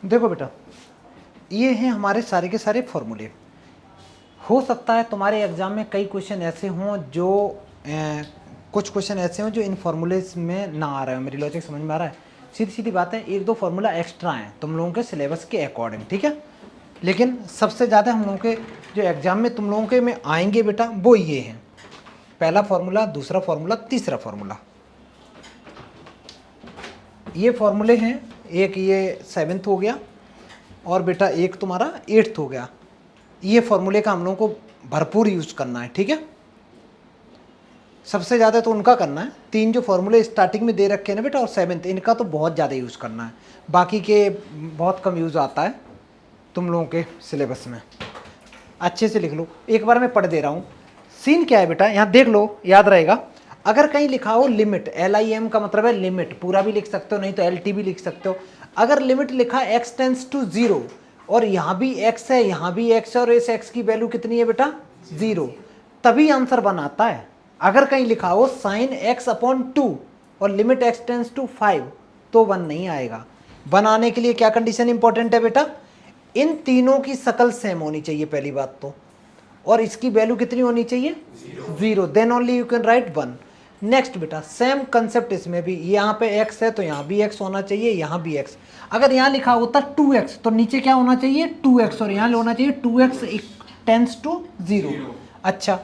देखो बेटा, ये हैं हमारे सारे के सारे फॉर्मूले। हो सकता है तुम्हारे एग्जाम में कई क्वेश्चन ऐसे हों जो कुछ क्वेश्चन ऐसे हों जो इन फॉर्मूलेज में ना आ रहे हो। मेरी लॉजिक समझ में आ रहा है? सीधी सीधी बात है, एक दो फार्मूला एक्स्ट्रा हैं तुम लोगों के सिलेबस के अकॉर्डिंग, ठीक है। लेकिन सबसे ज़्यादा हम लोगों के जो एग्जाम में तुम लोगों के में आएंगे बेटा वो ये हैं, पहला फार्मूला, दूसरा फार्मूला, तीसरा फार्मूला। ये फॉर्मूले हैं, एक ये 7th हो गया और बेटा एक तुम्हारा 8th हो गया। ये फॉर्मूले का हम लोगों को भरपूर यूज करना है, ठीक है। सबसे ज़्यादा तो उनका करना है, 3 जो फॉर्मूले स्टार्टिंग में दे रखे हैं ना बेटा और 7th, इनका तो बहुत ज़्यादा यूज़ करना है। बाकी के बहुत कम यूज़ आता है तुम लोगों के सिलेबस में। अच्छे से लिख लो, एक बार मैं पढ़ दे रहा हूँ। सीन क्या है बेटा, यहाँ देख लो, याद रहेगा। अगर कहीं लिखा हो लिमिट, LIM का मतलब है लिमिट, पूरा भी लिख सकते हो, नहीं तो LT भी लिख सकते हो। अगर लिमिट लिखा x टेंस टू 0 और यहाँ भी x है, यहाँ भी x है और इस x की वैल्यू कितनी है बेटा 0, तभी आंसर बनाता है। अगर कहीं लिखा हो साइन x अपॉन 2 और लिमिट x टेंस टू 5 तो 1 नहीं आएगा। बनाने के लिए क्या कंडीशन इंपॉर्टेंट है बेटा, इन तीनों की शकल सेम होनी चाहिए पहली बात तो, और इसकी वैल्यू कितनी होनी चाहिए 0, then only you can write 1। Next बेटा सेम कंसेप्ट इसमें भी, यहाँ पे x है तो यहाँ भी x होना चाहिए, यहाँ भी x। अगर यहाँ लिखा होता 2x तो नीचे क्या होना चाहिए 2x, और यहाँ होना चाहिए 2x टेंस टू 0। अच्छा,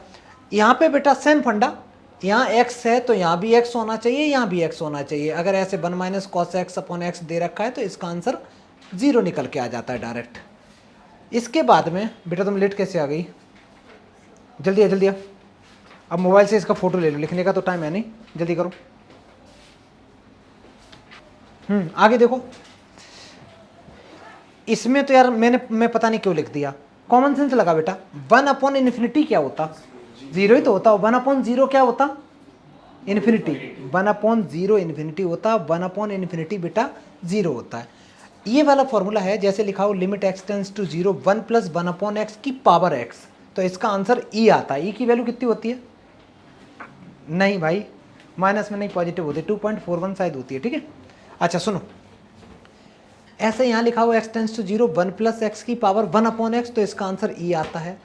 यहाँ पे बेटा सेम फंडा, यहाँ x है तो यहाँ भी x होना चाहिए, यहाँ भी x होना चाहिए। अगर ऐसे 1 minus cos x upon x दे रखा है तो इसका आंसर 0 निकल के आ जाता है डायरेक्ट। इसके बाद में बेटा तुम लेट कैसे आ गई, जल्दी आ जल्दी आ। अब मोबाइल से इसका फोटो ले लो, लिखने का तो टाइम है नहीं, जल्दी करो। आगे देखो, इसमें तो यार मैं पता नहीं क्यों लिख दिया, कॉमन सेंस लगा बेटा। 1 अपॉन इन्फिनिटी क्या होता, 0 ही तो होता। 1 अपॉन 0 क्या होता, इन्फिनिटी। 1 अपॉन 0 इन्फिनिटी होता, 1 अपॉन इन्फिनिटी बेटा 0 होता है। ये वाला फॉर्मूला है, जैसे लिखा हो limit x tends to 0 1 plus 1 upon X की पावर x, तो इसका आंसर e आता है। e की वैल्यू कितनी होती है, नहीं भाई माइनस में नहीं, पॉजिटिव होती है, 2.41 शायद होती है, ठीक है। अच्छा सुनो, ऐसे यहाँ लिखा हो x tends to 0 1 plus X की पावर 1 अपॉन एक्स, तो इसका आंसर e आता है।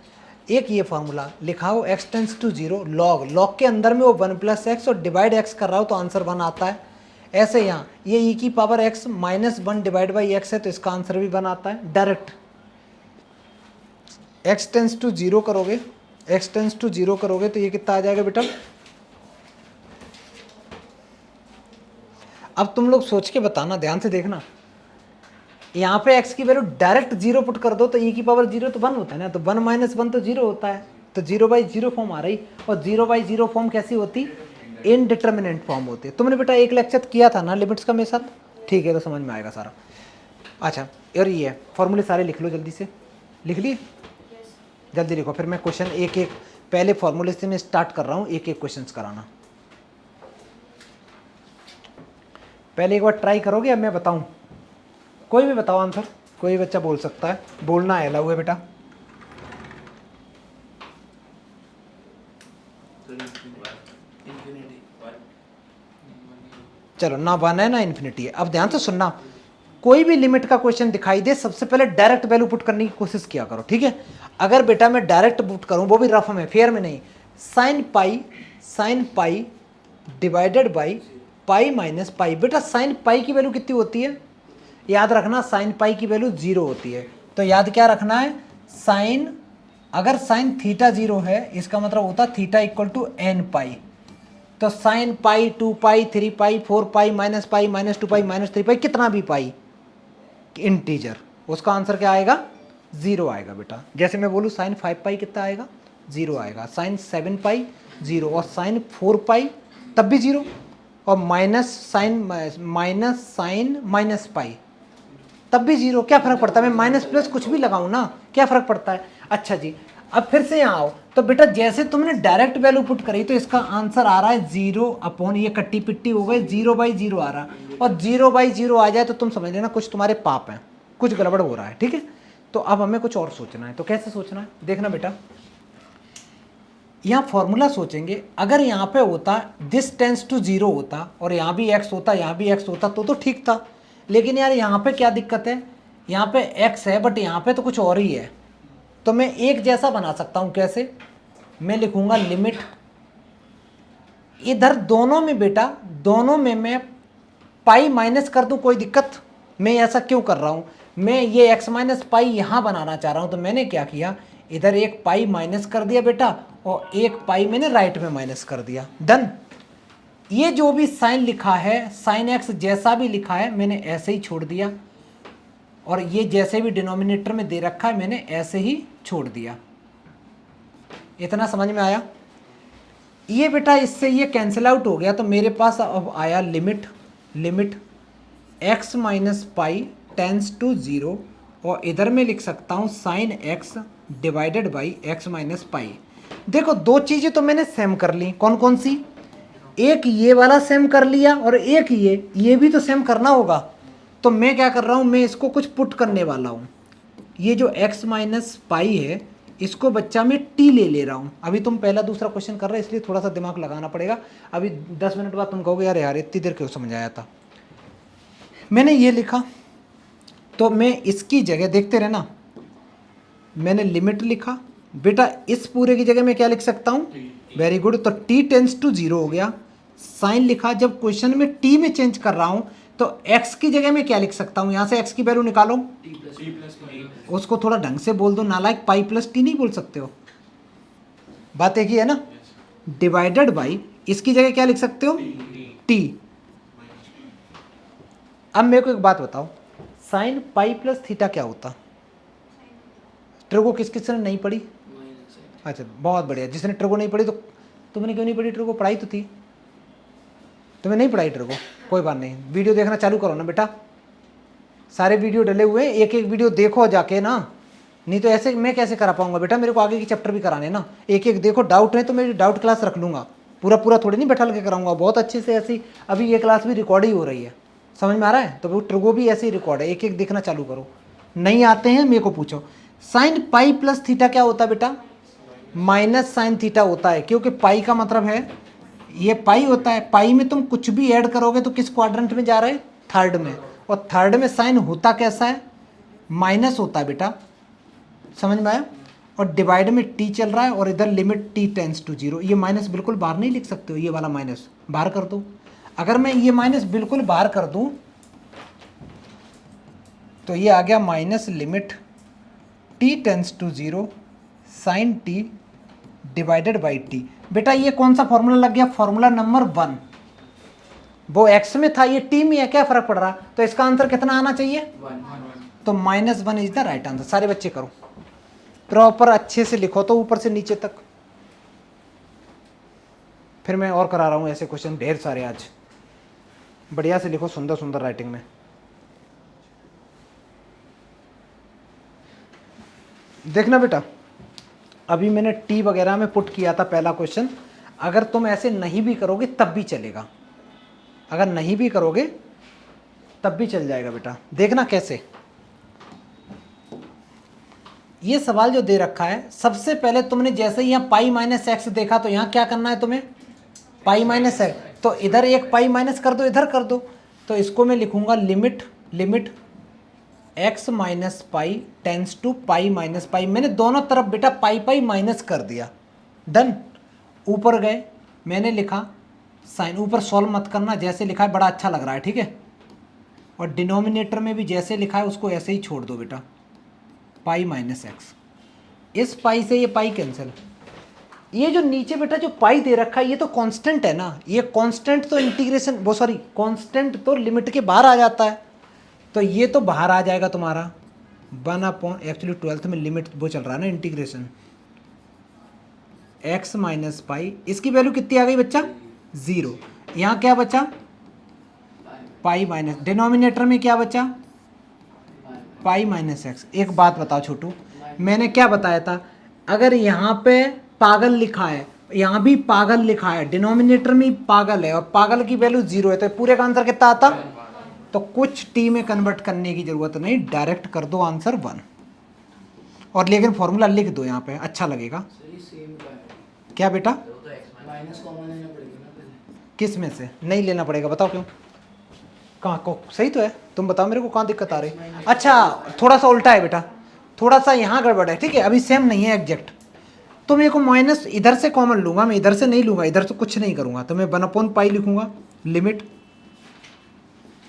एक ये फॉर्मूला लिखा हो x टेंस टू 0 लॉग के अंदर में वो 1 प्लस एक्स और डिवाइड x कर रहा हो तो आंसर 1 आता है। ऐसे यहाँ ये e की power x minus 1 divide by x है तो इसका आंसर भी 1 आता है डायरेक्ट। x टेंस टू 0 करोगे, x टेंस टू 0 करोगे तो ये कितना आ जाएगा बेटा। अब तुम लोग सोच के बताना, ध्यान से देखना, यहाँ पे x की वैल्यू डायरेक्ट 0 पुट कर दो तो e की पावर 0 तो 1 होता है ना, तो 1 माइनस 1 तो 0 होता है, तो 0/0 फॉर्म आ रही। और 0/0 फॉर्म कैसी होती, इनडिटर्मिनेंट फॉर्म होती है। तुमने बेटा एक लेक्चर किया था ना लिमिट्स का मेरे साथ, ठीक है, तो समझ में आएगा सारा। अच्छा, और ये फॉर्मूले सारे लिख लो, जल्दी से लिख लिए, जल्दी लिखो, फिर मैं क्वेश्चन एक एक पहले फॉर्मूले से मैं स्टार्ट कर रहा हूँ, एक एक क्वेश्चन कराना। पहले एक बार ट्राई करोगे, अब मैं बताऊँ, कोई भी बताओ आंसर, कोई बच्चा बोल सकता है, बोलना है अलाउ है बेटा। चलो, ना 1 है ना इन्फिनिटी है। अब ध्यान से सुनना, कोई भी लिमिट का क्वेश्चन दिखाई दे सबसे पहले डायरेक्ट वैल्यू पुट करने की कोशिश किया करो, ठीक है। अगर बेटा मैं डायरेक्ट पुट करूं, वो भी रफ में, फेयर में नहीं, sine pi divided by pi minus पाई। बेटा साइन पाई की वैल्यू कितनी होती है, याद रखना, साइन पाई की वैल्यू 0 होती है। तो याद क्या रखना है, साइन, अगर साइन थीटा 0 है इसका मतलब होता है थीटा इक्वल टू n पाई। तो साइन पाई 2 पाई 3 पाई 4 पाई माइनस 2 पाई माइनस 3 पाई, कितना भी पाई इंटीजर, उसका आंसर क्या आएगा 0 आएगा बेटा। जैसे मैं बोलूँ साइन 5 पाई कितना आएगा 0 आएगा, साइन 7 पाई 0, और साइन 4 पाई तब भी 0, और माइनस साइन माइनस पाई तब भी 0। क्या फ़र्क पड़ता है, मैं माइनस प्लस कुछ भी लगाऊं ना, क्या फ़र्क पड़ता है। अच्छा जी, अब फिर से यहाँ आओ, तो बेटा जैसे तुमने डायरेक्ट वैल्यू पुट करी तो इसका आंसर आ रहा है 0 अपॉन, ये कट्टी पिट्टी हो गई, 0/0 आ रहा, और 0/0 आ जाए तो तुम समझ लेना कुछ तुम्हारे पाप हैं, कुछ गड़बड़ हो रहा है, ठीक है। तो अब हमें कुछ और सोचना है, तो कैसे सोचना है देखना बेटा। यहाँ फॉर्मूला सोचेंगे, अगर यहाँ पे होता दिस टेंस टू 0 होता और यहाँ भी x होता, यहाँ भी x होता तो ठीक था। लेकिन यार यहाँ पे क्या दिक्कत है, यहाँ पे x है बट यहाँ पे तो कुछ और ही है, तो मैं एक जैसा बना सकता हूँ। कैसे? मैं लिखूंगा लिमिट, इधर दोनों में बेटा, दोनों में मैं पाई माइनस कर दूं, कोई दिक्कत? मैं ऐसा क्यों कर रहा हूं? मैं ये x माइनस पाई यहां बनाना चाह रहा हूं, तो मैंने क्या किया, इधर एक पाई माइनस कर दिया बेटा, और एक पाई मैंने राइट में माइनस कर दिया। डन। ये जो भी साइन लिखा है, साइन x जैसा भी लिखा है, मैंने ऐसे ही छोड़ दिया, और ये जैसे भी डिनोमिनेटर में दे रखा है मैंने ऐसे ही छोड़ दिया। इतना समझ में आया? ये बेटा इससे ये कैंसिल आउट हो गया, तो मेरे पास अब आया limit x minus pi tends to 0, और इधर मैं लिख सकता हूँ sine x divided by x minus pi. देखो दो चीज़ें तो मैंने सेम कर ली, कौन कौन सी? एक ये वाला सेम कर लिया, और एक ये भी तो सेम करना होगा। तो मैं क्या कर रहा हूँ, मैं इसको कुछ पुट करने वाला हूँ। ये जो x माइनस पाई है, इसको बच्चा मैं t ले रहा हूँ। अभी तुम पहला दूसरा क्वेश्चन कर रहे हो, इसलिए थोड़ा सा दिमाग लगाना पड़ेगा। अभी 10 मिनट बाद तुम कहोगे यार यार इतनी देर क्यों समझ आया था। मैंने ये लिखा, तो मैं इसकी जगह देखते रहना, मैंने लिमिट लिखा बेटा, इस पूरे की जगह मैं क्या लिख सकता हूँ? वेरी गुड, तो t टेंस टू 0 हो गया। साइन लिखा, जब क्वेश्चन में t में चेंज कर रहा हूँ तो x की जगह में क्या लिख सकता हूँ? यहाँ से x की वैल्यू निकालो, उसको थोड़ा ढंग से बोल दो, नालायक, पाई प्लस टी नहीं बोल सकते हो, बात एक ही है ना। डिवाइडेड बाई, इसकी जगह क्या लिख सकते हो? t। अब मेरे को एक बात बताओ, साइन पाई प्लस थीटा क्या होता? ट्रिगो किस किस ने नहीं पढ़ी? अच्छा बहुत बढ़िया, जिसने ट्रिगो नहीं पढ़ी तो तुमने क्यों नहीं पढ़ी? ट्रिगो पढ़ाई तो थी, तुम्हें नहीं पढ़ाई ट्रिगो? कोई बात नहीं, वीडियो देखना चालू करो ना बेटा, सारे वीडियो डले हुए हैं, एक एक वीडियो देखो जाके ना, नहीं तो ऐसे मैं कैसे करा पाऊंगा बेटा, मेरे को आगे के चैप्टर भी कराने ना। एक एक देखो, डाउट है तो मैं डाउट क्लास रख लूंगा, पूरा पूरा थोड़ी नहीं बैठा के कराऊंगा, बहुत अच्छे से। ऐसी अभी ये क्लास भी रिकॉर्ड ही हो रही है, समझ में आ रहा है? तो वो ट्रिगो भी ऐसे ही रिकॉर्ड है, एक एक देखना चालू करो, नहीं आते हैं मेरे को पूछो। साइन पाई प्लस थीटा क्या होता है बेटा? माइनस साइन थीटा होता है, क्योंकि पाई का मतलब है ये पाई होता है। पाई में तुम कुछ भी ऐड करोगे तो किस क्वाड्रेंट में जा रहे हैं? थर्ड में। और थर्ड में साइन होता कैसा है? माइनस होता है बेटा, समझ में आया? और डिवाइड में टी चल रहा है, और इधर लिमिट टी टेंस टू 0। ये माइनस बिल्कुल बाहर नहीं लिख सकते हो, ये वाला माइनस बाहर कर दो। अगर मैं ये माइनस बिल्कुल बाहर कर दूं तो ये आ गया minus limit T tends to 0 sine T divided by T. बेटा ये कौन सा फॉर्मूला लग गया? Formula number 1। वो x में था, ये t में है, क्या फर्क पड़ रहा? तो इसका आंसर कितना आना चाहिए? 1। तो -1 इज द राइट आंसर। सारे बच्चे करो प्रॉपर, अच्छे से लिखो तो ऊपर से नीचे तक। फिर मैं और करा रहा हूँ ऐसे क्वेश्चन ढेर सारे आज, बढ़िया से लिखो, सुंदर सुंदर राइटिंग में। देखना बेटा, अभी मैंने टी वगैरह में पुट किया था पहला क्वेश्चन, अगर तुम ऐसे नहीं भी करोगे तब भी चलेगा, अगर नहीं भी करोगे तब भी चल जाएगा बेटा। देखना कैसे, ये सवाल जो दे रखा है, सबसे पहले तुमने जैसे ही यहाँ पाई माइनस एक्स देखा तो यहाँ क्या करना है तुम्हें? पाई माइनस एक्स, तो इधर एक पाई माइनस कर दो, इधर कर दो। तो इसको मैं लिखूंगा limit x minus pi tends to pi minus pi. मैंने दोनों तरफ बेटा पाई पाई माइनस कर दिया। डन। ऊपर गए, मैंने लिखा साइन, ऊपर सॉल्व मत करना, जैसे लिखा है बड़ा अच्छा लग रहा है, ठीक है। और डिनोमिनेटर में भी जैसे लिखा है उसको ऐसे ही छोड़ दो बेटा, पाई माइनस एक्स। इस पाई से ये पाई कैंसिल। ये जो नीचे बेटा जो पाई दे रखा है ये तो कांस्टेंट है ना, ये कांस्टेंट तो इंटीग्रेशन वो सॉरी कांस्टेंट तो लिमिट के बाहर आ जाता है, तो ये तो बाहर आ जाएगा तुम्हारा 1 एक्चुअली 12th में लिमिट वो चल रहा है ना इंटीग्रेशन, x माइनस पाई, इसकी वैल्यू कितनी आ गई बच्चा? 0। यहाँ क्या बचा? पाई माइनस, डिनोमिनेटर में क्या बचा? Pi minus x. एक बात बताओ छोटू, मैंने क्या बताया था? अगर यहाँ पे पागल लिखा है, यहाँ भी पागल लिखा है, डिनोमिनेटर में पागल है, और पागल की वैल्यू 0 है, तो पूरे का आंसर कितना आता? तो कुछ टी में कन्वर्ट करने की जरूरत नहीं, डायरेक्ट कर दो आंसर 1। और लेकिन फॉर्मूला लिख दो यहाँ पे, अच्छा लगेगा। क्या बेटा? माइनस कॉमन लेना पड़ेगा ना पहले। किस में से नहीं लेना पड़ेगा बताओ क्यों? कहाँ को सही तो है, तुम बताओ मेरे को कहाँ दिक्कत आ रही है। अच्छा थोड़ा सा उल्टा है बेटा, थोड़ा सा यहाँ गड़बड़ है, ठीक है, अभी सेम नहीं है एग्जैक्ट। तो मेरे को माइनस इधर से कॉमन लूंगा, मैं इधर से नहीं लूंगा, इधर से कुछ नहीं करूंगा, तो मैं 1/पाई लिखूंगा, limit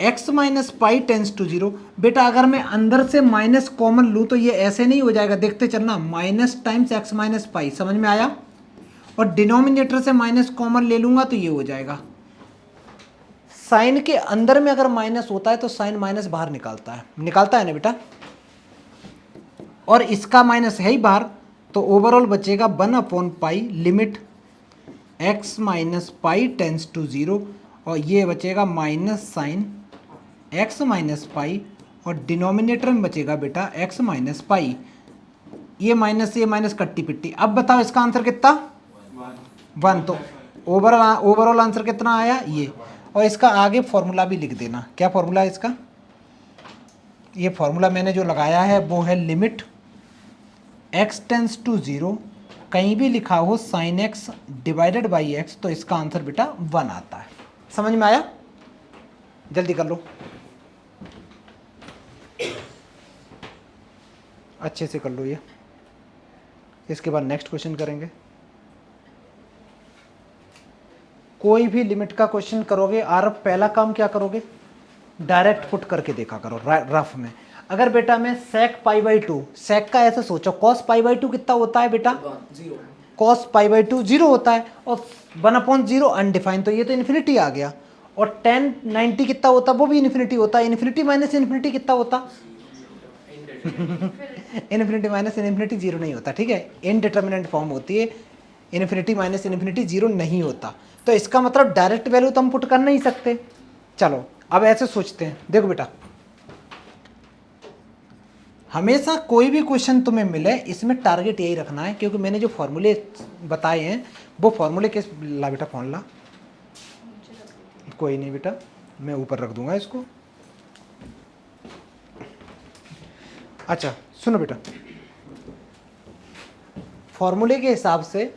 x minus pi tends to 0। बेटा अगर मैं अंदर से माइनस कॉमन लूँ तो ये ऐसे नहीं हो जाएगा, देखते चलना, माइनस टाइम्स x माइनस पाई, समझ में आया। और डिनोमिनेटर से माइनस कॉमन ले लूंगा तो ये हो जाएगा। साइन के अंदर में अगर माइनस होता है तो साइन माइनस बाहर निकालता है ना बेटा, और इसका माइनस है ही बाहर, तो ओवरऑल बचेगा 1/पाई limit x minus pi tends to 0, और ये बचेगा minus sine x minus pi, और डिनोमिनेटर में बचेगा बेटा x माइनस पाई। ये माइनस कट्टी पिट्टी। अब बताओ इसका आंसर कितना, 1। तो ओवरऑल आंसर कितना आया ये। और इसका आगे फॉर्मूला भी लिख देना, क्या फॉर्मूला है इसका, ये फॉर्मूला मैंने जो लगाया है वो है लिमिट x टेंस टू 0, कहीं भी लिखा हो sine x divided by x, तो इसका आंसर बेटा 1 आता है। समझ में आया, जल्दी कर लो, अच्छे से कर लो ये। इसके बाद नेक्स्ट क्वेश्चन करेंगे। कोई भी लिमिट का क्वेश्चन करोगे और पहला काम क्या करोगे, डायरेक्ट पुट करके देखा करो रफ में। अगर बेटा मैं sec π/2, sec का ऐसे सोचो, cos π/2 कितना होता है बेटा, cos π/2 0 होता है, और 1/0 अनडिफाइंड, तो ये तो इन्फिनिटी आ गया। और tan 90 कितना होता है, वो भी इन्फिनिटी होता है। इन्फिनिटी माइनस इन्फिनिटी कितना होता, इन्फिनिटी माइनस इन्फिनिटी 0 नहीं होता, ठीक है, इनडिटर्मिनेंट फॉर्म होती है, इन्फिनिटी माइनस इन्फिनिटी 0 नहीं होता। तो इसका मतलब डायरेक्ट वैल्यू तो हम पुट कर नहीं सकते। चलो अब ऐसे सोचते हैं, देखो बेटा हमेशा कोई भी क्वेश्चन तुम्हें मिले इसमें टारगेट यही रखना है, क्योंकि मैंने जो फॉर्मूले बताए हैं वो फॉर्मूले किस, ला बेटा फोन ला, कोई नहीं बेटा मैं ऊपर रख दूंगा इसको। अच्छा सुनो बेटा, फॉर्मूले के हिसाब से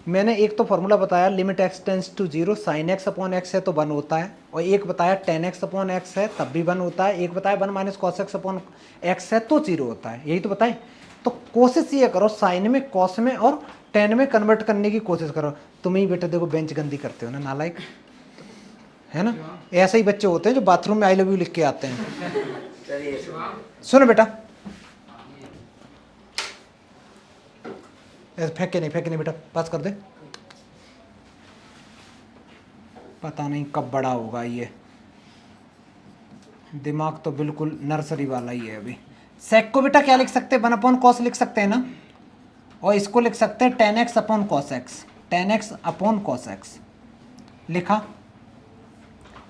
मैंने एक तो फॉर्मूला बताया limit x tends to 0 sine x upon x है तो 1 होता है, और एक बताया tan x अपॉन x है तब भी 1 होता है, एक बताया 1 minus cos x upon x है तो 0 होता है, यही तो बताए। तो कोशिश ये करो साइन में, कॉस में और tan में कन्वर्ट करने की कोशिश करो। तुम ही बेटा देखो बेंच गंदी करते हो ना, नालायक है ना, ऐसे ही बच्चे होते हैं जो बाथरूम में आई लव यू लिख के आते हैं। सुनो बेटा, फेंके नहीं बेटा, पास कर दे, पता नहीं कब बड़ा होगा ये, दिमाग तो बिल्कुल नर्सरी वाला ही है अभी। सेक को बेटा क्या लिख सकते हैं, 1/cos लिख सकते हैं ना, और इसको लिख सकते हैं tan x upon cos x, tan x upon cos x लिखा।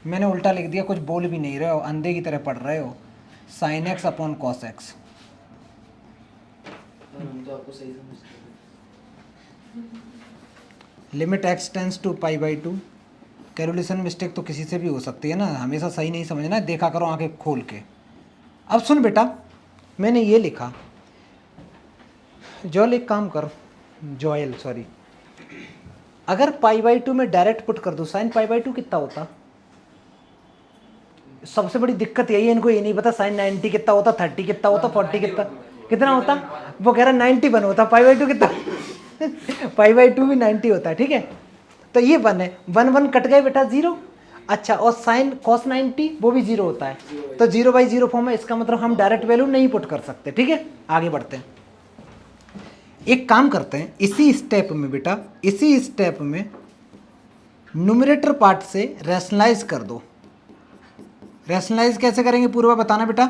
मैंने उल्टा लिख दिया, कुछ बोल भी नहीं रहे हो, अंधे की तरह पढ़ रहे हो, sin x upon cos x। Limit x tends to π/2, calculation mistake तो किसी से भी हो सकती है ना, हमेशा सही नहीं समझना है, देखा करो आंखें खोल के। अब सुन बेटा, मैंने ये लिखा, जोल एक काम कर, जोयल सॉरी, अगर π/2 में डायरेक्ट पुट कर दो साइन π/2 कितना होता। सबसे बड़ी दिक्कत यही है, इनको ये नहीं पता साइन 90 कितना होता, 30 कितना होता, 40 कितना होता। वो कह रहा 91 होता, π/2 कितना π/2 भी 90 होता है, ठीक है। तो ये 1 है, 1 कट गए बेटा 0। अच्छा, और साइन cos 90 वो भी 0 होता है, तो 0/0 फॉर्म है, इसका मतलब हम डायरेक्ट वैल्यू नहीं पुट कर सकते, ठीक है। आगे बढ़ते हैं, एक काम करते हैं, इसी स्टेप में बेटा, इसी स्टेप में न्यूमरेटर पार्ट से रैशनलाइज कर दो। रैशनलाइज कैसे करेंगे पूर्वा बताना बेटा,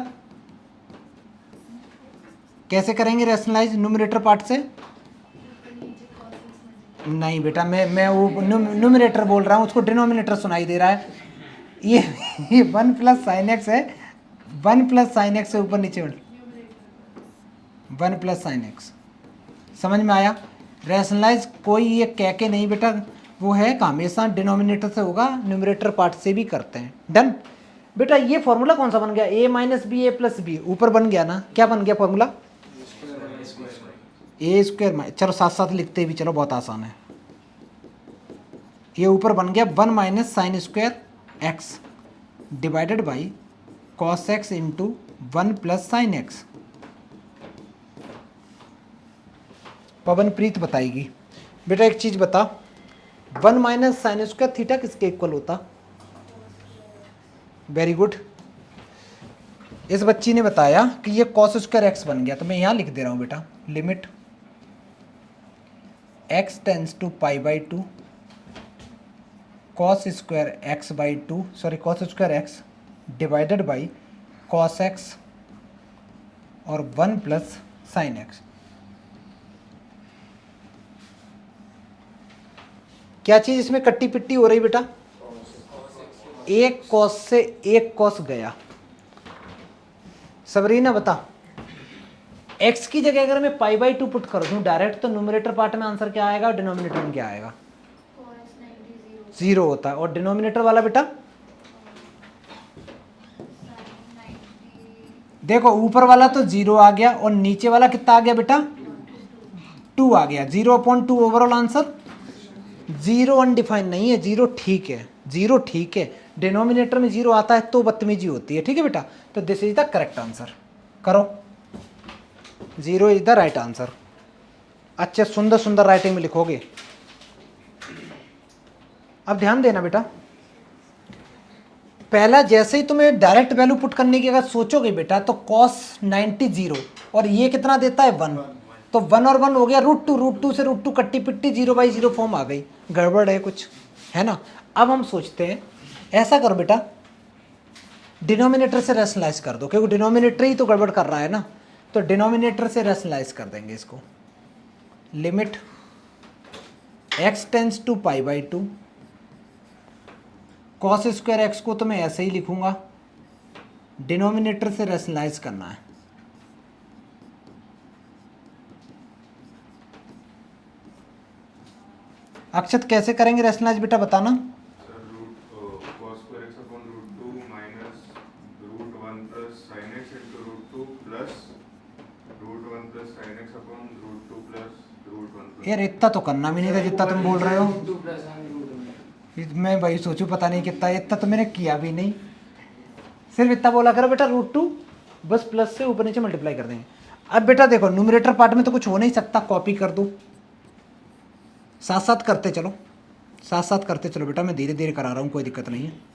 कैसे करेंगे रैशनलाइज न्यूमरेटर पार्ट से। नहीं बेटा, मैं वो न्यूमरेटर बोल रहा हूँ, उसको डिनोमिनेटर सुनाई दे रहा है। ये 1 प्लस साइन एक्स है, 1 प्लस साइन एक्स से ऊपर नीचे 1 प्लस साइन एक्स, समझ में आया। रैशनलाइज कोई ये कह के नहीं बेटा, वो है हमेशा डिनोमिनेटर से होगा, न्यूमरेटर पार्ट से भी करते हैं। डन बेटा, ये फॉर्मूला कौन सा बन गया, a minus B A plus B, ऊपर बन गया ना, क्या बन गया फॉर्मूला, ए स्क्वायर। चलो साथ साथ लिखते भी चलो, बहुत आसान है। ये ऊपर बन गया 1 minus sine square X, divided by cos x into 1 plus sine x. Pawanpreet बताएगी। बेटा एक चीज बता, 1 माइनस साइन स्क्वायर थीटा किसके इक्वल होता? Very good. इस बच्ची ने बताया कि ये कॉस स्क्वायर एक्स बन गया, तो मैं यहां लिख दे रहा हूं बेटा, limit x tends to pi by 2 cos square X by 2, sorry cos square X divided by cos X और 1 प्लस साइन एक्स। क्या चीज इसमें कट्टी पिट्टी हो रही बेटा? एक कॉस से एक कॉस गया। सबरीना बता, x की जगह अगर मैं पाई बाई 2 पुट कर दूं डायरेक्ट, तो न्यूमरेटर पार्ट में आंसर क्या आएगा और डिनोमिनेटर में क्या आएगा? 0 होता है। और डिनोमिनेटर वाला बेटा देखो, ऊपर वाला तो 0 आ गया और नीचे वाला कितना आ गया बेटा? 2 आ गया। 0/2 ओवरऑल आंसर। 0 अनडिफाइंड नहीं है, 0 ठीक है, 0 ठीक है। डिनोमिनेटर में 0 आता है तो बदतमीजी होती है, ठीक है बेटा। तो this is the correct answer. करो, 0 इज द राइट आंसर। अच्छे सुंदर सुंदर राइटिंग में लिखोगे। अब ध्यान देना बेटा, पहला जैसे ही तुम्हें डायरेक्ट वैल्यू पुट करने की अगर सोचोगे बेटा, तो cos 90 0 और ये कितना देता है 1, तो 1 और 1 हो गया √2 से √2 कट्टी पिट्टी 0/0 फॉर्म आ गई। गड़बड़ है कुछ, है ना। अब हम सोचते हैं ऐसा करो बेटा, डिनोमिनेटर से रैशनलाइज कर दो, क्योंकि डिनोमिनेटर ही तो गड़बड़ कर रहा है ना। तो डिनोमिनेटर से रैशनलाइज कर देंगे इसको। Limit x tends to pi by 2 cos square X को तो मैं ऐसे ही लिखूंगा, डिनोमिनेटर से रैशनलाइज करना है। अक्षत कैसे करेंगे रैशनलाइज बेटा बताना? यार इतना तो करना भी नहीं था जितना तुम बोल रहे हो। मैं वही सोचूं पता नहीं कितना, इतना तो मैंने किया भी नहीं। सिर्फ इतना बोला करो बेटा, √2 बस प्लस से ऊपर नीचे मल्टीप्लाई कर देंगे। अब बेटा देखो, न्यूमरेटर पार्ट में तो कुछ हो नहीं सकता, कॉपी कर दो। साथ साथ करते चलो, साथ साथ करते चलो बेटा, मैं धीरे धीरे करा रहा हूँ, कोई दिक्कत नहीं है।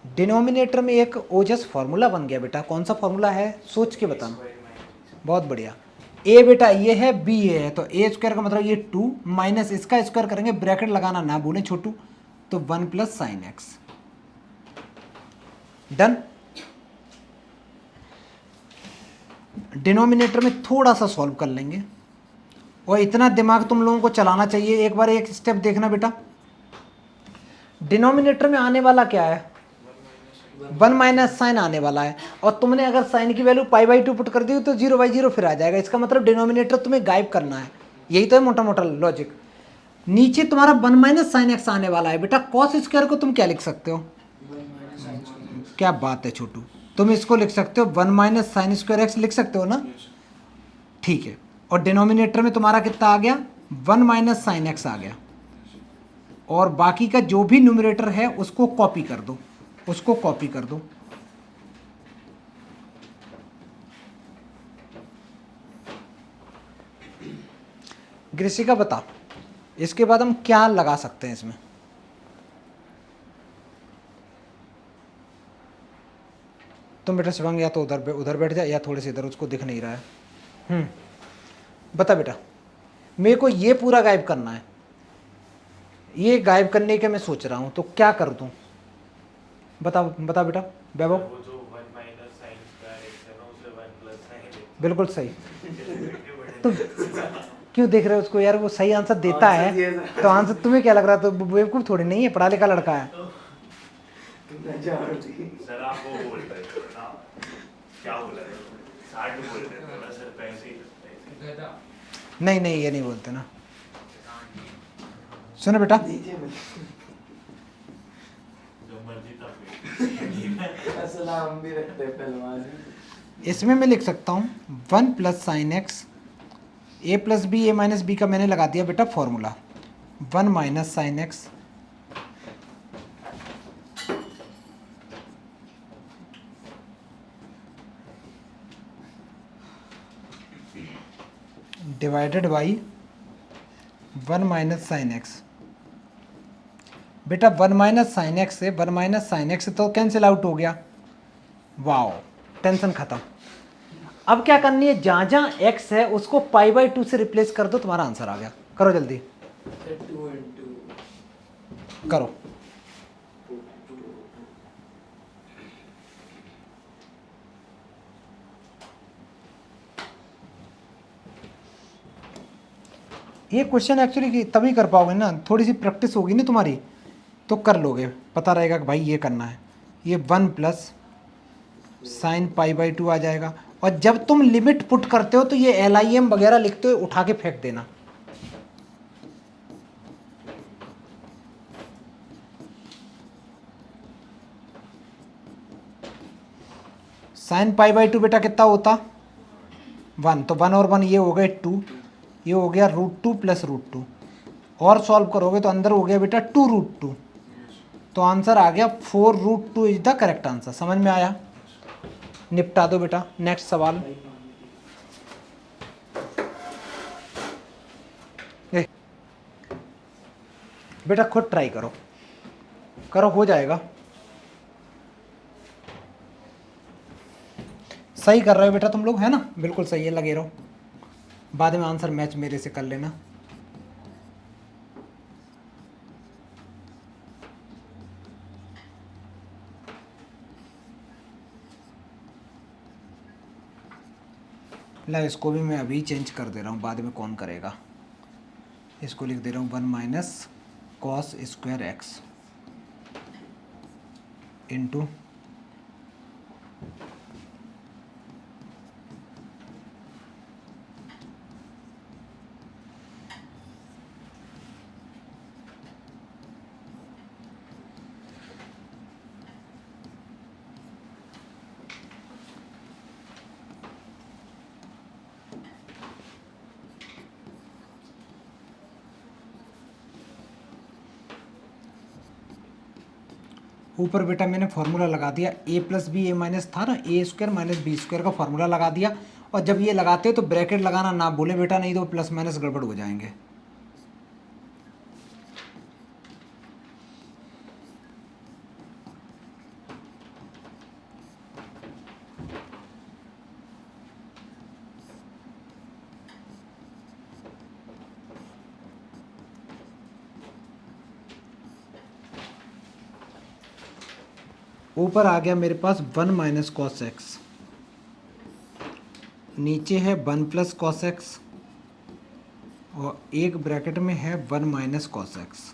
डिनोमिनेटर में एक ओजस फॉर्मूला बन गया बेटा। कौन सा फॉर्मूला है सोच के बताना। बहुत बढ़िया। ए बेटा ये है, बी ये है, तो ए स्क्वायर का मतलब ये 2 माइनस इसका स्क्वायर करेंगे, ब्रैकेट लगाना ना भूलें छोटू, तो 1 plus sine x. Done. Denominator में थोड़ा सा सॉल्व कर लेंगे, और इतना दिमाग तुम लोगों को चलाना चाहिए। एक बार एक स्टेप देखना बेटा, डिनोमिनेटर में आने वाला क्या है? 1 माइनस साइन आने वाला है, और तुमने अगर साइन की वैल्यू पाई बाई 2 पुट कर दी तो 0/0 फिर आ जाएगा। इसका मतलब डिनोमिनेटर तुम्हें गायब करना है, यही तो है मोटा मोटा लॉजिक। नीचे तुम्हारा 1 माइनस साइन एक्स आने वाला है बेटा। कॉस स्क्वायर को तुम क्या लिख सकते हो? क्या बात है छोटू, तुम इसको लिख सकते हो 1 माइनस साइन स्क्वायर एक्स लिख सकते हो ना, ठीक है। और डिनोमिनेटर में तुम्हारा कितना आ गया? 1 माइनस साइन एक्स आ गया, और बाकी का जो भी न्यूमरेटर है उसको कॉपी कर दो, उसको कॉपी कर दो। ग्रिशिका बता, इसके बाद हम क्या लगा सकते हैं इसमें? तुम बेटा शिवांग या तो उधर बैठ जा, या थोड़े से इधर, उसको दिख नहीं रहा है। बता बेटा, मेरे को ये पूरा गायब करना है, ये गायब करने के मैं सोच रहा हूं, तो क्या कर दूं? बता बता बेटा वैभव। बिल्कुल सही। तो क्यों देख रहे हो उसको यार, वो सही आंसर देता है, तो आंसर तुम्हें क्या लग रहा है? तो बेवकूफ थोड़ी नहीं है, पढ़ा लिखा लड़का है। सर आप वो बोल रहे थे ना, क्या बोल रहे थे? 60 बोल रहे थे ना सर, पैसे। नहीं नहीं, ये नहीं बोलते ना। सुनो बेटा, जो मर्जी था असला हम भी रखते हैं पहलवान। इसमें मैं लिख सकता हूँ 1 plus sine x A plus B, A minus B का मैंने लगा दिया बेटा formula, 1 minus sign X divided by 1 minus sine x. बेटा 1 माइनस साइन एक्स से 1 माइनस साइन एक्स तो कैंसिल आउट हो गया, वाओ टेंशन खत्म। अब क्या करनी है, जहाँ जहाँ x है उसको पाई बाई 2 से रिप्लेस कर दो, तुम्हारा आंसर आ गया। करो जल्दी 2 into करो। ये क्वेश्चन एक्चुअली तभी कर पाओगे ना, थोड़ी सी प्रैक्टिस होगी ना तुम्हारी तो कर लोगे, पता रहेगा कि भाई ये करना है। ये 1 प्लस साइन पाई बाई 2 आ जाएगा। और जब तुम लिमिट पुट करते हो तो ये LIM वगैरह लिखते हो, उठा के फेंक देना। साइन पाई बाई 2 बेटा कितना होता 1, तो 1 और 1 ये हो गए 2, ये हो गया √2 प्लस √2, और सॉल्व करोगे तो अंदर हो गया बेटा 2√2, तो आंसर आ गया 4√2 इज द करेक्ट आंसर। समझ में आया? निपटा दो बेटा। नेक्स्ट सवाल। बेटा खुद ट्राई करो, करो हो जाएगा। सही कर रहे हो बेटा तुम लोग, है ना? बिल्कुल सही है, लगे रहो, बाद में आंसर मैच मेरे से कर लेना। ला इसको भी मैं अभी चेंज कर दे रहा हूँ, बाद में कौन करेगा। इसको लिख दे रहा हूँ 1 minus cos square X into ऊपर बेटा मैंने फार्मूला लगा दिया, a plus B A minus था ना, A square minus B square का फार्मूला लगा दिया। और जब ये लगाते हो तो ब्रैकेट लगाना ना भूले बेटा, नहीं तो प्लस माइनस गड़बड़ हो जाएंगे। ऊपर आ गया मेरे पास 1 माइनस कॉस एक्स, नीचे है 1 प्लस कॉस एक्स, और एक ब्रैकेट में है 1 माइनस कॉस एक्स।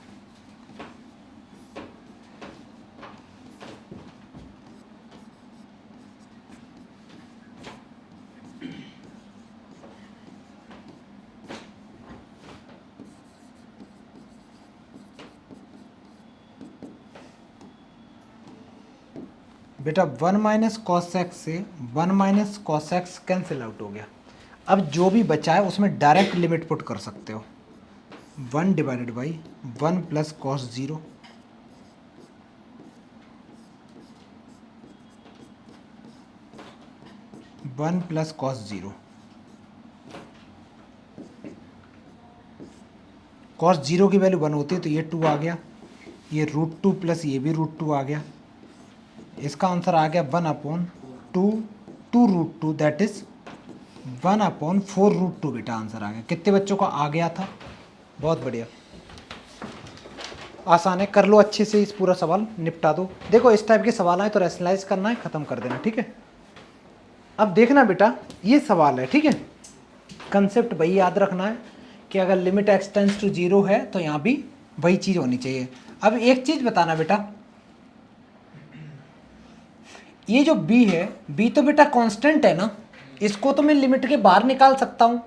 बेटा 1 माइनस कॉस एक्स से 1 minus cos x cancel out हो गया। अब जो भी बचा है उसमें डायरेक्ट लिमिट पुट कर सकते हो, 1 divided by 1 plus cos 0 1 plus cos 0। Cos 0 की वैल्यू 1 होती है तो ये 2 आ गया, ये √2 प्लस ये भी √2 आ गया। इसका आंसर आ गया 1/2 दैट इज 1/4√2 बेटा आंसर आ गया। कितने बच्चों का आ गया था? बहुत बढ़िया, आसान है, कर लो अच्छे से, इस पूरा सवाल निपटा दो। देखो इस टाइप के सवाल आए तो रैशनलाइज करना है, ख़त्म कर देना, ठीक है। अब देखना बेटा ये सवाल है, ठीक है। कंसेप्ट वही याद रखना है कि अगर लिमिट x टेंड्स टू 0 है तो यहाँ भी वही चीज़ होनी चाहिए। अब एक चीज़ बताना बेटा, ये जो b है, b तो बेटा कांस्टेंट है ना, इसको तो मैं लिमिट के बाहर निकाल सकता हूँ,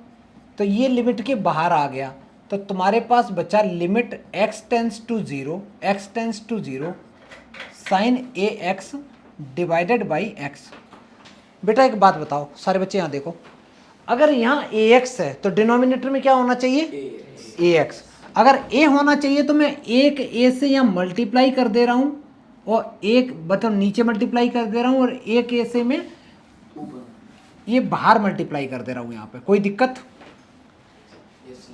तो ये लिमिट के बाहर आ गया, तो तुम्हारे पास बचा limit x tends to 0 sine ax divided by X. बेटा एक बात बताओ सारे बच्चे यहाँ देखो, अगर यहाँ ए एक्स है तो डिनोमिनेटर में क्या होना चाहिए, ए एक्स। अगर ए होना चाहिए तो मैं एक ए से यहाँ मल्टीप्लाई कर दे रहा हूँ और एक मतलब नीचे मल्टीप्लाई कर दे रहा हूँ और एक ए से मैं ये बाहर मल्टीप्लाई कर दे रहा हूँ यहाँ पे, कोई दिक्कत?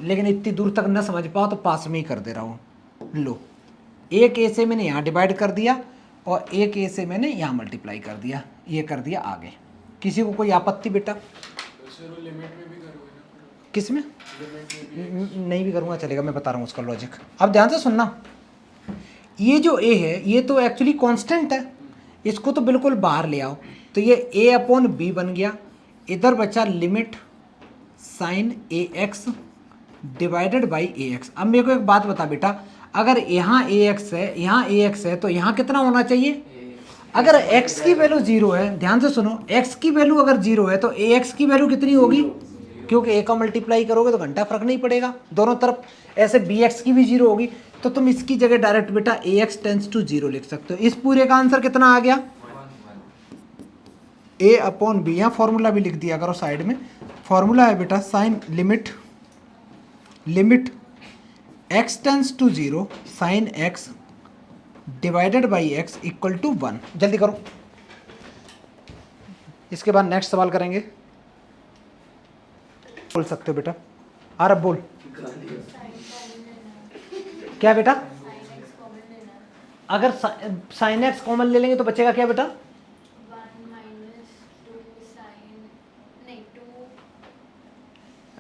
लेकिन इतनी दूर तक न समझ पाओ तो पास में ही कर दे रहा हूँ। लो, एक ए से मैंने यहाँ डिवाइड कर दिया और एक ए से मैंने यहाँ मल्टीप्लाई कर दिया, ये कर दिया आगे। किसी को कोई आपत्ति बेटा? किस में? नहीं भी करूँगा चलेगा, मैं बता रहा हूँ उसका लॉजिक। अब ध्यान से सुनना, ये जो ए है ये तो एक्चुअली कांस्टेंट है, इसको तो बिल्कुल बाहर ले आओ, तो ये ए अपॉन बी बन गया। इधर बचा limit sine A X divided by A X. अब मेरे को एक बात बता बेटा, अगर यहाँ ए एक्स है यहाँ ए एक्स है तो यहाँ कितना होना चाहिए? अगर x की वैल्यू 0 है, ध्यान से सुनो, x की वैल्यू अगर 0 है तो ए एक्स की वैल्यू कितनी होगी? क्योंकि ए का मल्टीप्लाई करोगे तो घंटा फर्क नहीं पड़ेगा, दोनों तरफ। ऐसे बी एक्स की भी 0 होगी, तो तुम इसकी जगह डायरेक्ट बेटा ए एक्स टेंस टू 0 लिख सकते हो। इस पूरे का आंसर कितना आ गया? A upon B. यहाँ फॉर्मूला भी लिख दिया करो साइड में, फॉर्मूला है बेटा sine limit X tends to 0 sine X divided by X equal to 1। जल्दी करो, इसके बाद नेक्स्ट सवाल करेंगे। बोल सकते हो बेटा, आरब बोल। क्या बेटा? अगर साइन एक्स कॉमन ले लेंगे तो बचेगा क्या बेटा?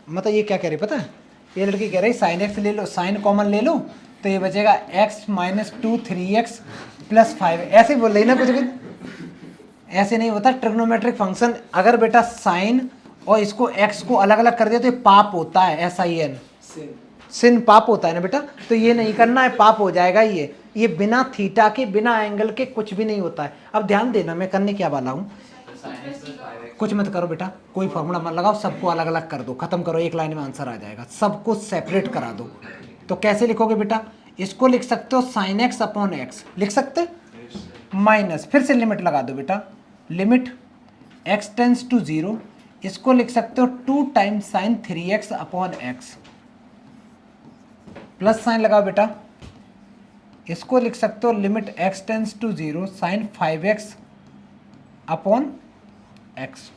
मतलब ये क्या कह रही पता है, ये लड़की कह रही साइन एक्स ले लो, साइन कॉमन ले लो तो ये बचेगा x माइनस 2 3x प्लस 5। ऐसे ही बोल रही ना कुछ कुछ, ऐसे नहीं होता ट्रिग्नोमेट्रिक फंक्शन। अगर बेटा साइन और इसको x को अलग अलग कर दिया तो ये पाप होता है, SIN सिन पाप होता है ना बेटा, तो ये नहीं करना है, पाप हो जाएगा। ये बिना थीटा के बिना एंगल के कुछ भी नहीं होता है। अब ध्यान देना मैं करने क्या वाला हूँ, कुछ मत करो बेटा, कोई फॉर्मूला मत लगाओ, सबको अलग अलग कर दो, खत्म करो, एक लाइन में आंसर आ जाएगा। सबको सेपरेट करा दो। तो कैसे लिखोगे बेटा? इसको लिख सकते हो साइन एक्स अपॉन एक्स, लिख सकते माइनस, फिर से लिमिट लगा दो बेटा, लिमिट एक्स टेंस टू 0, इसको लिख सकते हो 2 times sine 3x upon X, plus sine लगाओ बेटा, इसको लिख सकते हो limit X tends to 0 sine 5x upon X.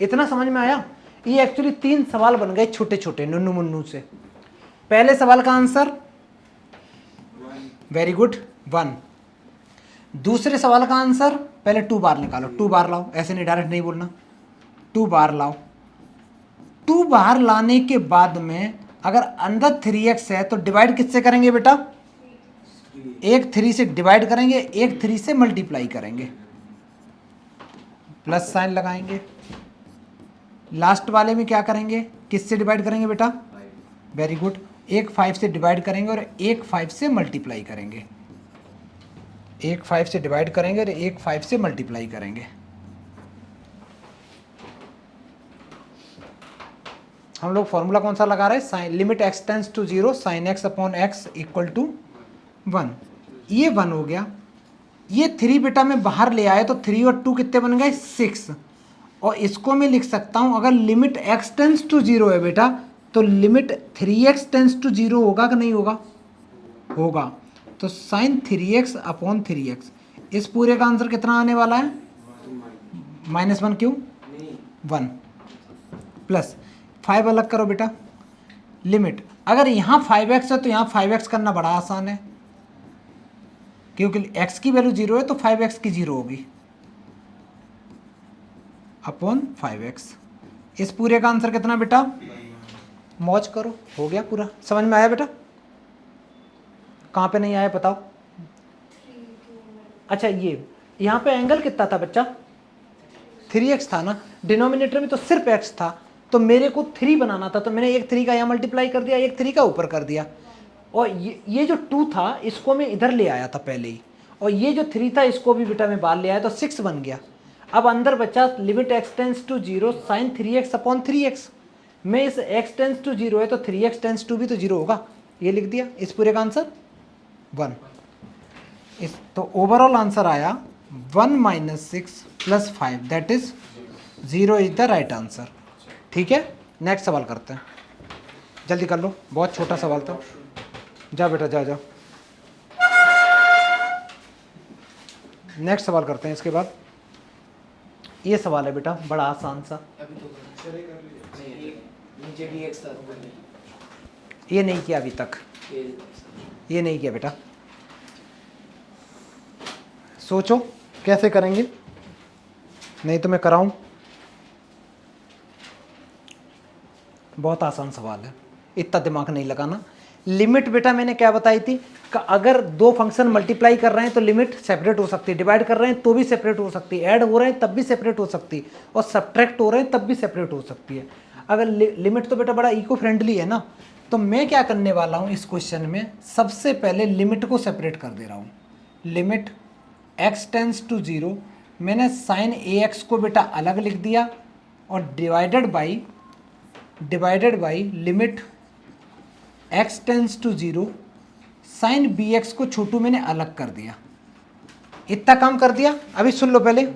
इतना समझ में आया? ये एक्चुअली 3 सवाल बन गए छोटे छोटे नुन्नू मुन्नू से। पहले सवाल का आंसर वेरी गुड 1। दूसरे सवाल का आंसर पहले 2 बार निकालो, 2 बार लाओ, ऐसे नहीं डायरेक्ट नहीं बोलना, 2 बार लाओ। 2 बार लाने के बाद में अगर अंदर 3x है तो डिवाइड किससे करेंगे बेटा? एक 3 से डिवाइड करेंगे, एक 3 से मल्टीप्लाई करेंगे, प्लस साइन लगाएंगे। लास्ट वाले में क्या करेंगे, किससे डिवाइड करेंगे बेटा? वेरी गुड, एक 5 से डिवाइड करेंगे और एक 5 से मल्टीप्लाई करेंगे, एक 5 से डिवाइड करेंगे और एक 5 से मल्टीप्लाई करेंगे। हम लोग फॉर्मूला कौन सा लगा रहे हैं? Sine limit X tends to 0 sine X upon X equal to 1। ये 1 हो गया। ये 3 बेटा में बाहर ले आए तो 3 और 2 कितने बन गए? 6। और इसको मैं लिख सकता हूं, अगर लिमिट एक्स टेंस टू 0 है बेटा तो लिमिट 3x टेंस टू 0 होगा कि नहीं होगा? होगा। तो साइन 3x अपॉन 3x, इस पूरे का आंसर कितना आने वाला है? -1। क्यों? 1 प्लस 5 अलग करो बेटा, लिमिट अगर यहाँ 5x है तो यहाँ 5x करना बड़ा आसान है, क्योंकि x की वैल्यू 0 है तो 5x की 0 होगी अपॉन 5x। इस पूरे का आंसर कितना बेटा? मौज करो, हो गया पूरा। समझ में आया बेटा? कहाँ पे नहीं आया बताओ? अच्छा, ये यहाँ पे एंगल कितना था बच्चा? 3x था ना, डिनोमिनेटर में तो सिर्फ x था, तो मेरे को 3 बनाना था, तो मैंने एक 3 का यहाँ मल्टीप्लाई कर दिया, एक 3 का ऊपर कर दिया। और ये जो 2 था इसको मैं इधर ले आया था पहले ही, और ये जो 3 था इसको भी बेटा मैं बाहर ले आया तो 6 बन गया। अब अंदर बचा limit x tends to 0 sine 3x upon 3x। मैं इस x टेंस टू 0 है तो 3x टेंस टू भी तो 0 होगा, ये लिख दिया। इस पूरे का आंसर 1। इस तो ओवरऑल आंसर आया 1 minus 6 plus 5 that is 0 is the right answer. ठीक है, नेक्स्ट सवाल करते हैं, जल्दी कर लो, बहुत छोटा सवाल था। जा बेटा जा जा, नेक्स्ट सवाल करते हैं इसके बाद। ये सवाल है बेटा बड़ा आसान सा, अभी तो नहीं, नीचे भी एक साथ बोले ये नहीं किया अभी तक, ये नहीं किया बेटा, सोचो कैसे करेंगे, नहीं तो मैं कराऊं। बहुत आसान सवाल है, इतना दिमाग नहीं लगाना। लिमिट बेटा मैंने क्या बताई थी कि अगर दो फंक्शन मल्टीप्लाई कर रहे हैं तो लिमिट सेपरेट हो सकती है, डिवाइड कर रहे हैं तो भी सेपरेट हो सकती है, ऐड हो रहे हैं तब भी सेपरेट हो सकती है, और सब्ट्रैक्ट हो रहे हैं तब भी सेपरेट हो सकती है। अगर लिमिट तो बेटा बड़ा इको फ्रेंडली है ना, तो मैं क्या करने वाला हूँ इस क्वेश्चन में, सबसे पहले लिमिट को सेपरेट कर दे रहा हूँ। लिमिट x टेंस टू 0, मैंने साइन ax को बेटा अलग लिख दिया, और divided by limit x tends to 0 sine bx को छोटू मैंने अलग कर दिया। इतना काम कर दिया। अभी सुन लो पहले,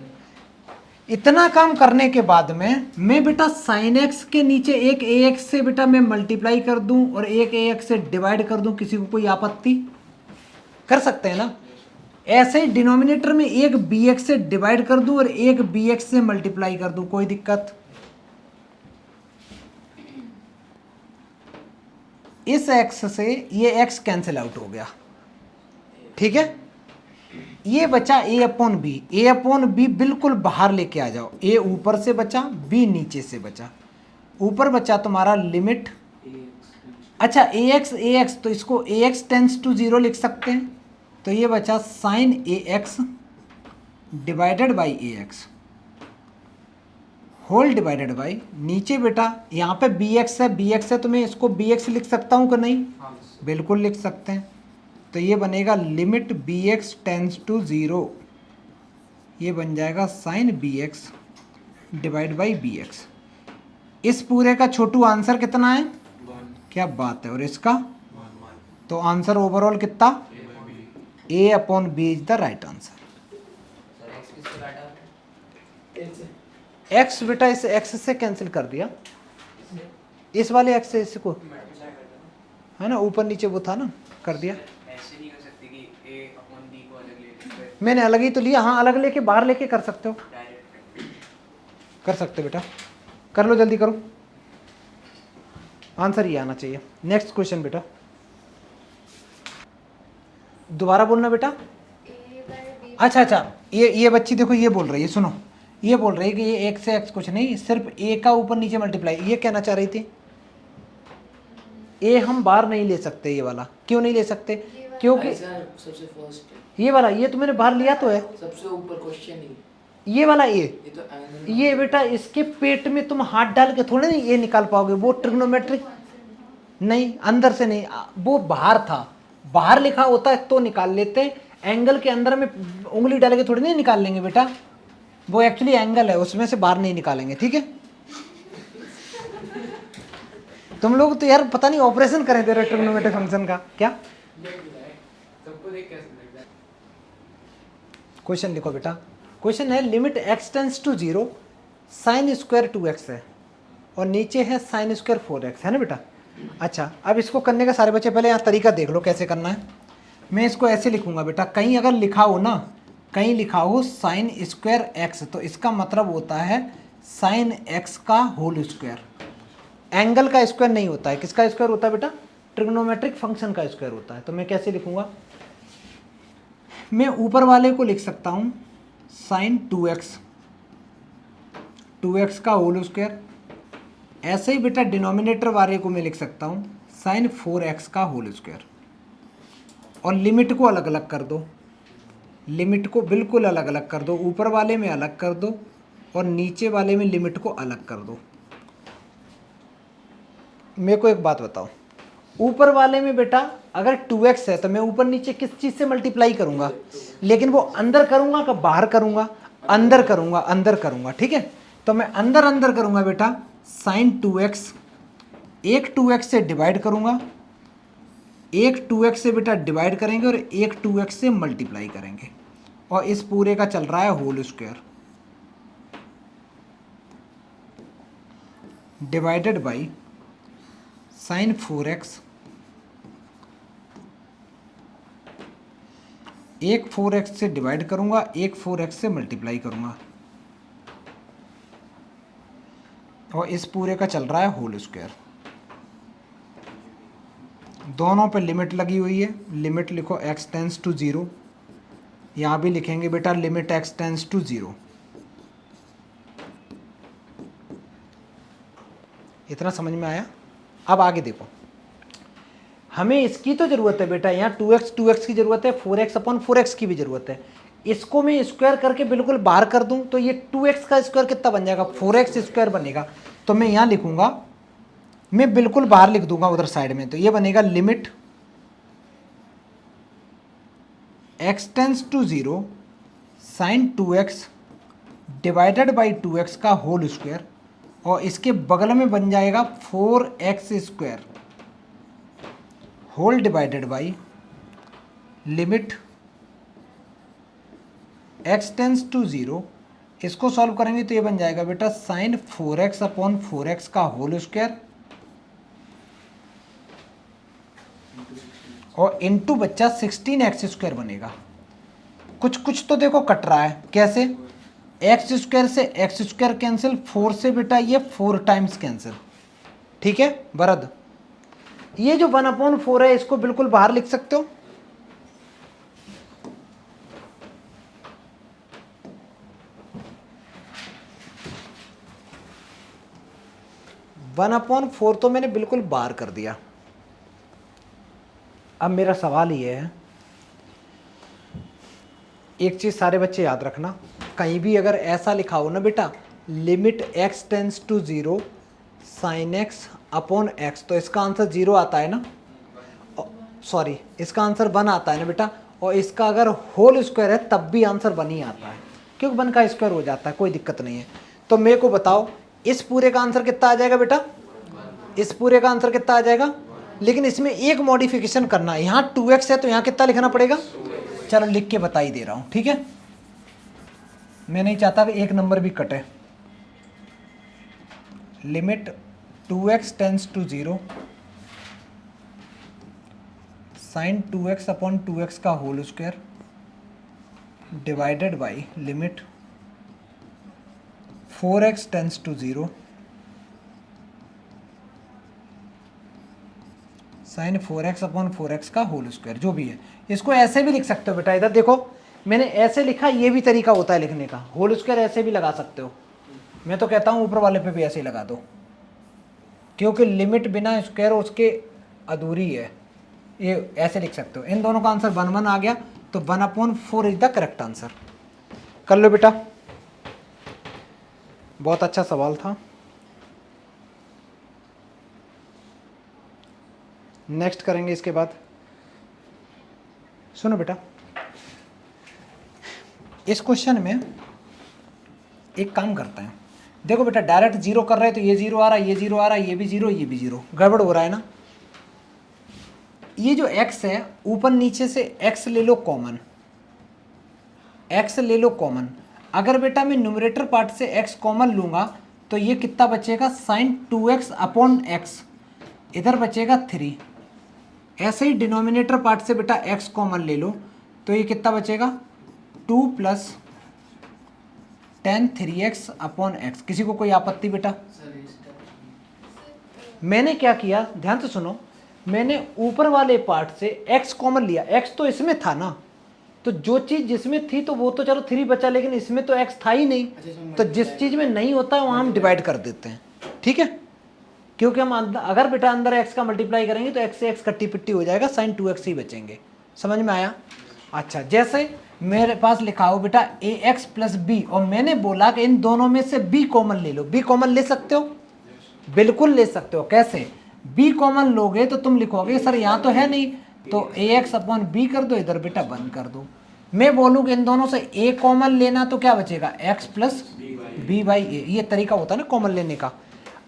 इतना काम करने के बाद में मैं बेटा साइन x के नीचे एक ax से बेटा मैं मल्टीप्लाई कर दूं और एक ax से डिवाइड कर दूं, किसी को कोई आपत्ति? कर सकते हैं ना। ऐसे ही डिनोमिनेटर में एक bx से डिवाइड कर दूं और एक bx से मल्टीप्लाई कर दूं, कोई दिक्कत? इस x से ये x कैंसिल आउट हो गया, ठीक है। ये बचा a अपॉन बी बिल्कुल बाहर लेके आ जाओ। a ऊपर से बचा, b नीचे से बचा। ऊपर बचा तुम्हारा लिमिट, अच्छा ax, तो इसको ax टेंस टू 0 लिख सकते हैं, तो ये बचा sine ax divided by ax whole divided by, नीचे बेटा यहाँ पे bx है तो मैं इसको bx लिख सकता हूँ कि नहीं? बिल्कुल लिख सकते हैं। तो ये बनेगा लिमिट bx टेंस टू 0, ये बन जाएगा sine bx divide by bx। इस पूरे का छोटू आंसर कितना है? क्या बात है। और इसका तो आंसर ओवरऑल कितना? a upon B is the right answer. x बेटा इस x से कैंसिल कर दिया, इस वाले x से इसको, है ना, ऊपर नीचे वो था ना, कर दिया। ऐसे नहीं कर सकते कि a अपॉन b को अलग ले मैंने अलग ही तो लिया, हाँ अलग लेके बाहर लेके कर सकते हो, डायरेक्ट कर सकते हो बेटा, कर लो जल्दी करो, आंसर ये आना चाहिए। नेक्स्ट क्वेश्चन बेटा, दोबारा बोलना बेटा। अच्छा, ये बच्ची देखो ये बोल रही है, सुनो, ये बोल रही है कि ये x से x कुछ नहीं, सिर्फ a का ऊपर नीचे मल्टीप्लाई, ये कहना चाह रही थी। a हम बाहर नहीं ले सकते, ये वाला क्यों नहीं ले सकते? क्योंकि सबसे फर्स्ट ये वाला, ये तो मैंने बाहर लिया तो है, सबसे ऊपर क्वेश्चन ही ये वाला ये तो angle ये बेटा इसके पेट में तुम हाथ डाल के थोड़े नहीं ये निकाल पाओगे, वो ट्रिग्नोमेट्रिक नहीं, अंदर से नहीं, वो बाहर था, बाहर लिखा होता है तो निकाल लेते, एंगल के अंदर में उंगली डाल के थोड़ी नहीं निकाल लेंगे बेटा, वो एक्चुअली एंगल है, उसमें से बाहर नहीं निकालेंगे, ठीक है। तुम लोग तो यार पता नहीं ऑपरेशन करे दे रहे ट्रिग्नोमेट्रिक फंक्शन का क्या। सबको देख कैसे लगता है। क्वेश्चन लिखो बेटा, क्वेश्चन है limit x tends to 0 sine square 2x है और नीचे है साइन स्क्वायर 4x, है ना बेटा। अच्छा, अब इसको करने का सारे बच्चे पहले यहाँ तरीका देख लो कैसे करना है। मैं इसको ऐसे लिखूंगा बेटा, कहीं अगर लिखा हो ना, कहीं लिखा हो साइन स्क्वायर x, तो इसका मतलब होता है साइन x का होल स्क्वायर। एंगल का स्क्वायर नहीं होता है, किसका स्क्वायर होता है बेटा? ट्रिग्नोमेट्रिक फंक्शन का स्क्वायर होता है। तो मैं कैसे लिखूंगा, मैं ऊपर वाले को लिख सकता हूं साइन 2x का होल स्क्वायर, ऐसे ही बेटा डिनोमिनेटर वाले को मैं लिख सकता हूं साइन 4x का होल स्क्वायर, और लिमिट को अलग अलग कर दो, लिमिट को बिल्कुल अलग अलग कर दो, ऊपर वाले में अलग कर दो और नीचे वाले में लिमिट को अलग कर दो। मेरे को एक बात बताओ, ऊपर वाले में बेटा अगर 2x है तो मैं ऊपर नीचे किस चीज़ से मल्टीप्लाई करूंगा, लेकिन वो अंदर करूंगा कि बाहर करूंगा? अंदर करूंगा, अंदर करूंगा, ठीक है। तो मैं अंदर अंदर करूंगा बेटा, साइन 2x, एक 2x से डिवाइड करूंगा, एक 2x से बेटा डिवाइड करेंगे और एक 2x से मल्टीप्लाई करेंगे। और इस पूरे का चल रहा है whole square divided by sine 4x, एक 4x से डिवाइड करूंगा, एक 4x से मल्टीप्लाई करूंगा, और इस पूरे का चल रहा है होल स्क्वायर। दोनों पे लिमिट लगी हुई है, लिमिट लिखो x टेंस टू 0, यहाँ भी लिखेंगे बेटा लिमिट x टेंस टू 0। इतना समझ में आया? अब आगे देखो, हमें इसकी तो ज़रूरत है बेटा, यहाँ 2x की ज़रूरत है, 4x अपॉन 4x की भी ज़रूरत है। इसको मैं स्क्वायर करके बिल्कुल बाहर कर दूं तो ये 2x का स्क्वायर कितना बन जाएगा, 4x स्क्वायर बनेगा। तो मैं यहाँ लिखूंगा, मैं बिल्कुल बाहर लिख दूंगा उधर साइड में, तो ये बनेगा limit x tends to 0 sine 2x divided by 2x का होल स्क्वायर, और इसके बगल में बन जाएगा 4x square whole divided by limit x tends to 0। इसको सॉल्व करेंगे तो ये बन जाएगा बेटा साइन 4x अपॉन 4x का होल स्क्वायर और इनटू बच्चा 16x स्क्वायर बनेगा। कुछ कुछ तो देखो कट रहा है, कैसे? x स्क्वायर से x स्क्वायर कैंसिल, 4 से बेटा ये 4 टाइम्स कैंसिल, ठीक है वरद? ये जो 1/4 है इसको बिल्कुल बाहर लिख सकते हो, वन अपॉन 4 तो मैंने बिल्कुल बाहर कर दिया। अब मेरा सवाल ये है, एक चीज सारे बच्चे याद रखना, कहीं भी अगर ऐसा लिखा हो ना बेटा limit x tends to 0 sine x upon x, तो इसका आंसर 0 आता है ना, सॉरी इसका आंसर 1 आता है ना बेटा, और इसका अगर होल स्क्वायर है तब भी आंसर 1 ही आता है, क्योंकि 1 का स्क्वायर हो जाता है, कोई दिक्कत नहीं है। तो मेरे को बताओ इस पूरे का आंसर कितना आ जाएगा बेटा, इस पूरे का आंसर कितना आ जाएगा? लेकिन इसमें एक मॉडिफिकेशन करना है, यहाँ 2x है तो यहाँ कितना लिखना पड़ेगा? चलो लिख के बता ही दे रहा हूँ, ठीक है? मैं नहीं चाहता कि एक नंबर भी कटे। Limit 2x tends to 0 sine 2x upon 2x का whole square divided by limit 4x tends to 0 sine 4x upon 4x का होल स्क्वायर, जो भी है। इसको ऐसे भी लिख सकते हो बेटा, इधर देखो मैंने ऐसे लिखा, ये भी तरीका होता है लिखने का, होल स्क्वायर ऐसे भी लगा सकते हो। मैं तो कहता हूँ ऊपर वाले पे भी ऐसे ही लगा दो, क्योंकि लिमिट बिना स्क्वायर उसके अधूरी है। ये ऐसे लिख सकते हो। इन दोनों का आंसर 1 1 आ गया, तो 1/4 इज द करेक्ट आंसर। कर लो बेटा, बहुत अच्छा सवाल था। नेक्स्ट करेंगे इसके बाद। सुनो बेटा, इस क्वेश्चन में एक काम करते हैं, देखो बेटा डायरेक्ट 0 कर रहे हैं तो ये 0 आ रहा है, ये 0 आ रहा है, ये भी 0, ये भी 0, गड़बड़ हो रहा है ना। ये जो x है ऊपर नीचे से x ले लो कॉमन, x ले लो कॉमन। अगर बेटा मैं न्यूमरेटर पार्ट से x कॉमन लूंगा तो ये कितना बचेगा, साइन 2x अपॉन x, इधर बचेगा 3। ऐसे ही डिनोमिनेटर पार्ट से बेटा x कॉमन ले लो तो ये कितना बचेगा, 2 plus tan 3x upon x। किसी को कोई आपत्ति बेटा? मैंने क्या किया, ध्यान से सुनो, मैंने ऊपर वाले पार्ट से x कॉमन लिया, x तो इसमें था ना, तो जो चीज जिसमें थी तो वो तो चलो 3 बचा, लेकिन इसमें तो x था ही नहीं, तो जिस चीज में नहीं होता है वहां हम डिवाइड कर देते हैं, ठीक है? क्योंकि हम अगर बेटा अंदर x का मल्टीप्लाई करेंगे तो x से x कट्टी पिट्टी हो जाएगा, साइन 2x ही बचेंगे। समझ में आया? अच्छा, जैसे मेरे पास लिखा हो बेटा ax प्लस b, और मैंने बोला कि इन दोनों में से b कॉमन ले लो। b कॉमन ले सकते हो? बिल्कुल ले सकते हो। कैसे? b कॉमन लोगे तो तुम लिखोगे सर यहाँ तो है नहीं, तो ax अपॉन b कर दो, इधर बेटा बंद कर दो। मैं बोलूँ इन दोनों से a कॉमन लेना तो क्या बचेगा, x plus b by a। ये तरीका होता है ना कॉमन लेने का।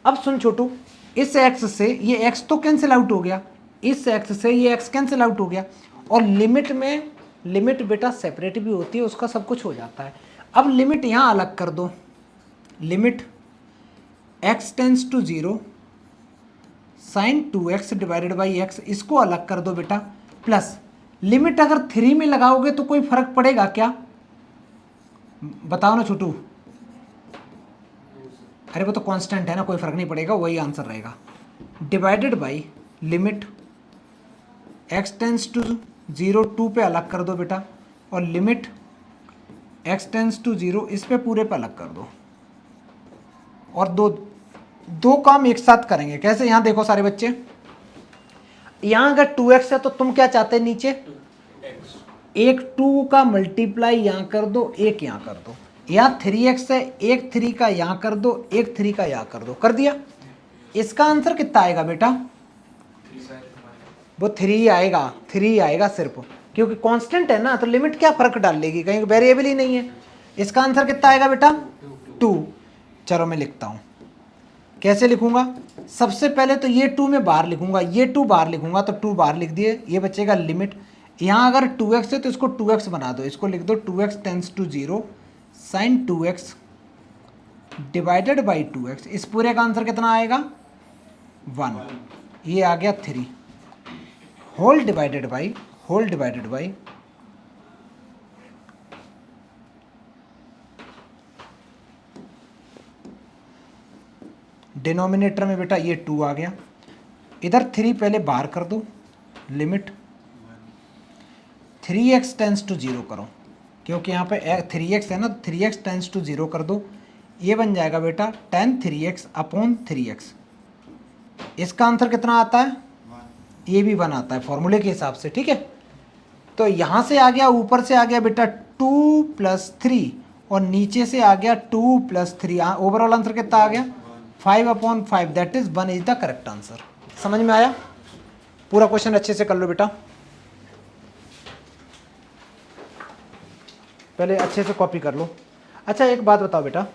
अब सुन छोटू, इस x से ये x तो कैंसिल आउट हो गया, इस x से ये x कैंसिल आउट हो गया, और लिमिट में लिमिट बेटा सेपरेट भी होती है, उसका सब कुछ हो जाता है। अब लिमिट यहाँ अलग कर दो, limit x tends to 0 sine 2x divided by x, इसको अलग कर दो बेटा, प्लस लिमिट अगर 3 में लगाओगे तो कोई फर्क पड़ेगा क्या, बताओ ना छोटू। अरे वो तो कांस्टेंट है ना, कोई फर्क नहीं पड़ेगा, वही आंसर रहेगा। Divided by limit x tends to 0 2 पे अलग कर दो बेटा, और लिमिट x टेंस टू 0 इस पे पूरे पे अलग कर दो, और दो काम एक साथ करेंगे। कैसे, यहां देखो सारे बच्चे, यहां अगर 2x है तो तुम क्या चाहते हैं नीचे, एक 2 का मल्टीप्लाई यहां कर दो, एक यहां कर दो। यहाँ 3x है, एक 3 का यहाँ कर दो, एक 3 का यहाँ कर दो, कर दिया। इसका आंसर कितना आएगा बेटा, वो 3 आएगा, 3 आएगा सिर्फ, क्योंकि कांस्टेंट है ना, तो लिमिट क्या फर्क डाल लेगी, कहीं वेरिएबल ही नहीं है। इसका आंसर कितना आएगा बेटा 2। चलो मैं लिखता हूँ, कैसे लिखूंगा, सबसे पहले तो ये 2 में बाहर लिखूंगा, ये 2 बाहर लिखूंगा, तो 2 बाहर लिख दिए, ये बचेगा लिमिट। यहाँ अगर 2x है तो इसको 2x बना दो, इसको लिख दो 2x tends to 0 sine 2x divided by 2x, इस पूरे का आंसर कितना आएगा 1, ये आ गया 3, होल डिवाइडेड बाई डिनोमिनेटर में बेटा ये 2 आ गया, इधर 3 पहले बाहर कर दो, लिमिट 3x टेंस टू 0 करो, क्योंकि यहाँ पे 3x है ना, 3x टेंस टू 0 कर दो, ये बन जाएगा बेटा tan 3x अपॉन 3x। इसका आंसर कितना आता है, ये भी 1 आता है फॉर्मूले के हिसाब से, ठीक है। तो यहाँ से आ गया, ऊपर से आ गया बेटा 2 + 3, और नीचे से आ गया 2 + 3, ओवरऑल आंसर कितना आ गया 5/5, that is 1 is the correct answer. समझ में आया, पूरा क्वेश्चन अच्छे से कर लो बेटा, पहले अच्छे से कॉपी कर लो। अच्छा एक बात बताओ बेटा,